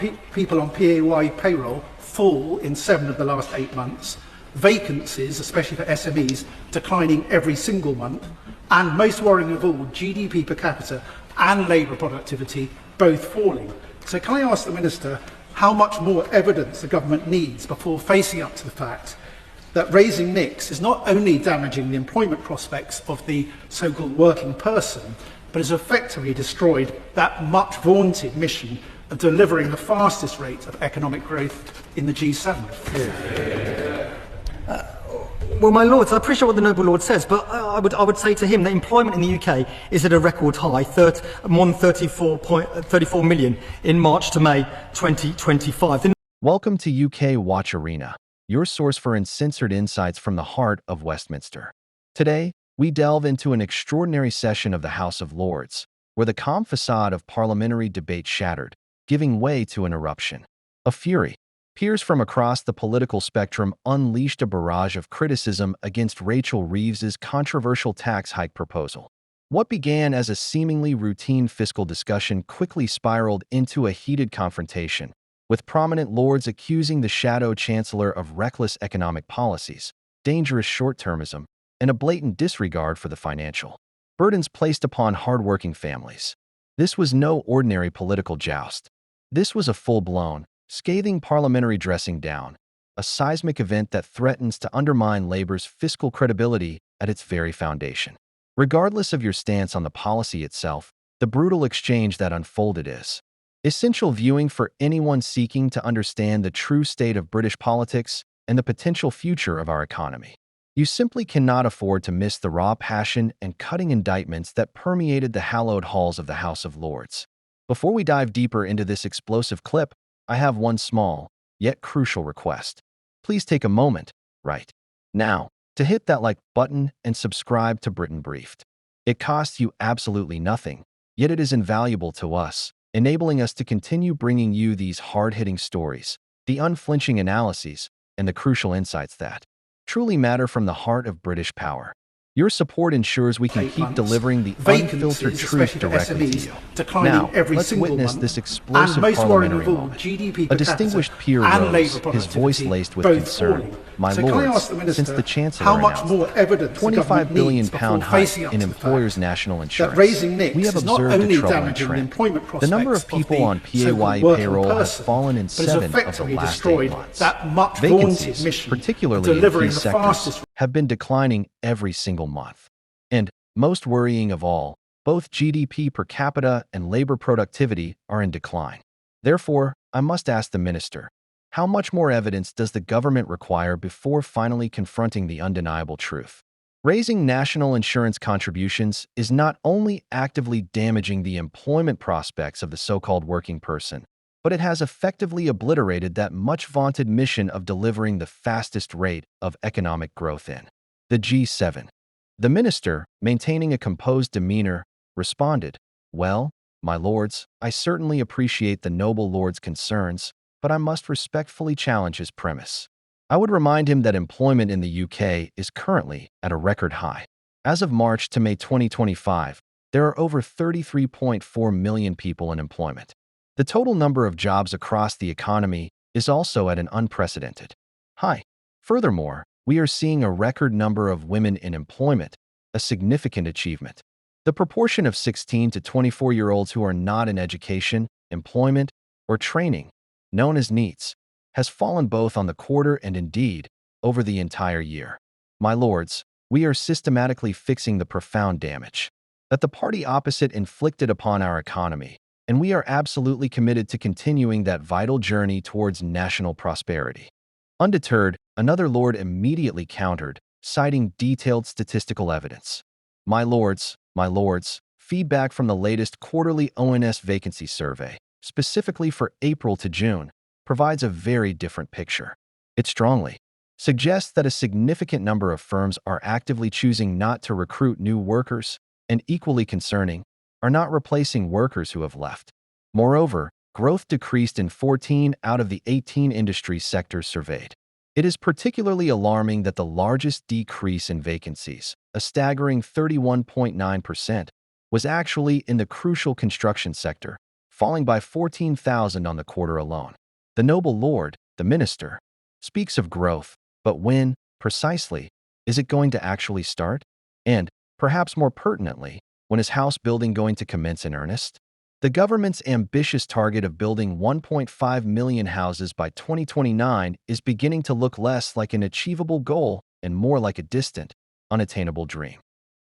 people on PAYE payroll fall in 7 of the last 8 months, vacancies, especially for SMEs, declining every single month, and most worrying of all, GDP per capita and labour productivity both falling. So can I ask the Minister how much more evidence the government needs before facing up to the fact that raising NICs is not only damaging the employment prospects of the so-called working person, but has effectively destroyed that much vaunted mission of delivering the fastest rate of economic growth in the G7? Well, my lords, I appreciate what the noble lord says, but I would say to him that employment in the UK is at a record high, more than 34 million in March to May 2025. Welcome to UK Watch Arena, your source for uncensored insights from the heart of Westminster. Today, we delve into an extraordinary session of the House of Lords, where the calm facade of parliamentary debate shattered, giving way to an eruption of fury. Peers from across the political spectrum unleashed a barrage of criticism against Rachel Reeves's controversial tax hike proposal. What began as a seemingly routine fiscal discussion quickly spiraled into a heated confrontation, with prominent lords accusing the shadow chancellor of reckless economic policies, dangerous short-termism, and a blatant disregard for the financial burdens placed upon hard-working families. This was no ordinary political joust. This was a full-blown, scathing parliamentary dressing down, a seismic event that threatens to undermine Labour's fiscal credibility at its very foundation. Regardless of your stance on the policy itself, the brutal exchange that unfolded is essential viewing for anyone seeking to understand the true state of British politics and the potential future of our economy. You simply cannot afford to miss the raw passion and cutting indictments that permeated the hallowed halls of the House of Lords. Before we dive deeper into this explosive clip, I have one small, yet crucial request. Please take a moment, right now, to hit that like button and subscribe to Britain Briefed. It costs you absolutely nothing, yet it is invaluable to us, enabling us to continue bringing you these hard-hitting stories, the unflinching analyses, and the crucial insights that truly matter from the heart of British power. Your support ensures we can keep delivering the unfiltered truth directly to you. Now, let's witness this explosive parliamentary moment. A distinguished peer rose, his voice laced with concern. My lords, since the Chancellor announced £25 billion hike in employers' national insurance, we have observed a troubling trend. The number of people on PAYE payroll has fallen in 7 of the last 8 months. Vacancies, particularly in key sectors, have been declining every single month. And, most worrying of all, both GDP per capita and labor productivity are in decline. Therefore, I must ask the Minister, how much more evidence does the government require before finally confronting the undeniable truth? Raising national insurance contributions is not only actively damaging the employment prospects of the so-called working person, but it has effectively obliterated that much-vaunted mission of delivering the fastest rate of economic growth in the G7. The minister, maintaining a composed demeanor, responded, "Well, my lords, I certainly appreciate the noble lord's concerns, but I must respectfully challenge his premise. I would remind him that employment in the UK is currently at a record high. As of March to May 2025, there are over 33.4 million people in employment. The total number of jobs across the economy is also at an unprecedented high. Furthermore, we are seeing a record number of women in employment, a significant achievement. The proportion of 16 to 24-year-olds who are not in education, employment, or training, known as NEETs, has fallen both on the quarter and indeed over the entire year. My lords, we are systematically fixing the profound damage that the party opposite inflicted upon our economy, and we are absolutely committed to continuing that vital journey towards national prosperity." Undeterred, another lord immediately countered, citing detailed statistical evidence. My lords, feedback from the latest quarterly ONS vacancy survey, specifically for April to June, provides a very different picture. It strongly suggests that a significant number of firms are actively choosing not to recruit new workers, and equally concerning, are not replacing workers who have left. Moreover, growth decreased in 14 out of the 18 industry sectors surveyed. It is particularly alarming that the largest decrease in vacancies, a staggering 31.9%, was actually in the crucial construction sector, falling by 14,000 on the quarter alone. The noble lord, the minister, speaks of growth, but when, precisely, is it going to actually start? And, perhaps more pertinently, when is house building going to commence in earnest? The government's ambitious target of building 1.5 million houses by 2029 is beginning to look less like an achievable goal and more like a distant, unattainable dream.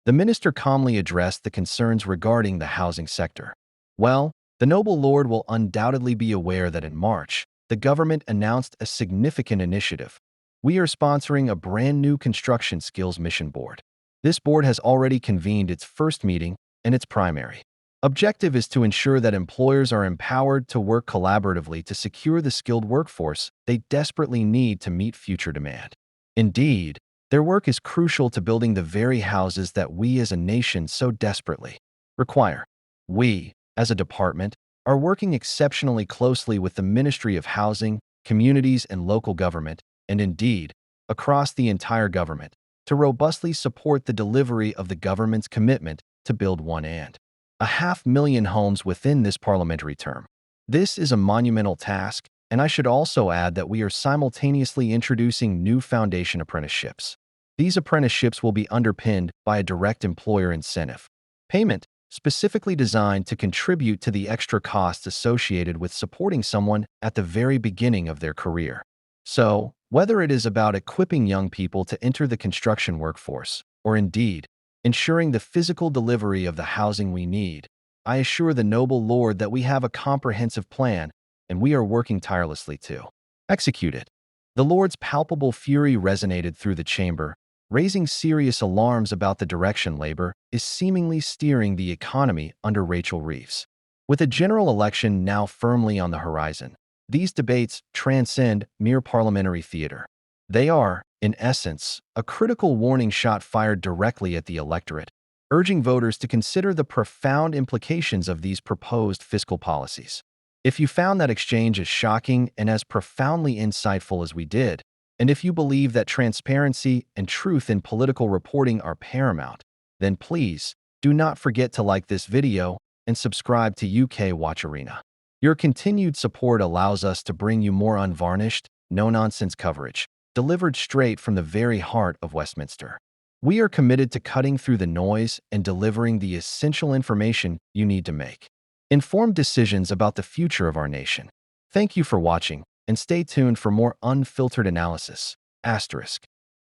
The minister calmly addressed the concerns regarding the housing sector. Well, the noble lord will undoubtedly be aware that in March, the government announced a significant initiative. We are sponsoring a brand new construction skills mission board. This board has already convened its first meeting, and its primary objective is to ensure that employers are empowered to work collaboratively to secure the skilled workforce they desperately need to meet future demand. Indeed, their work is crucial to building the very houses that we as a nation so desperately require. We, as a department, are working exceptionally closely with the Ministry of Housing, Communities and Local Government, and indeed, across the entire government, to robustly support the delivery of the government's commitment to build 1.5 million homes within this parliamentary term. This is a monumental task, and I should also add that we are simultaneously introducing new foundation apprenticeships. These apprenticeships will be underpinned by a direct employer incentive payment specifically designed to contribute to the extra costs associated with supporting someone at the very beginning of their career. So, whether it is about equipping young people to enter the construction workforce, or indeed, ensuring the physical delivery of the housing we need, I assure the noble lord that we have a comprehensive plan, and we are working tirelessly to execute it. The lord's palpable fury resonated through the chamber, raising serious alarms about the direction Labor is seemingly steering the economy under Rachel Reeves. With a general election now firmly on the horizon, these debates transcend mere parliamentary theater. They are, in essence, a critical warning shot fired directly at the electorate, urging voters to consider the profound implications of these proposed fiscal policies. If you found that exchange as shocking and as profoundly insightful as we did, and if you believe that transparency and truth in political reporting are paramount, then please do not forget to like this video and subscribe to UK Watch Arena. Your continued support allows us to bring you more unvarnished, no-nonsense coverage, delivered straight from the very heart of Westminster. We are committed to cutting through the noise and delivering the essential information you need to make informed decisions about the future of our nation. Thank you for watching, and stay tuned for more unfiltered analysis. *.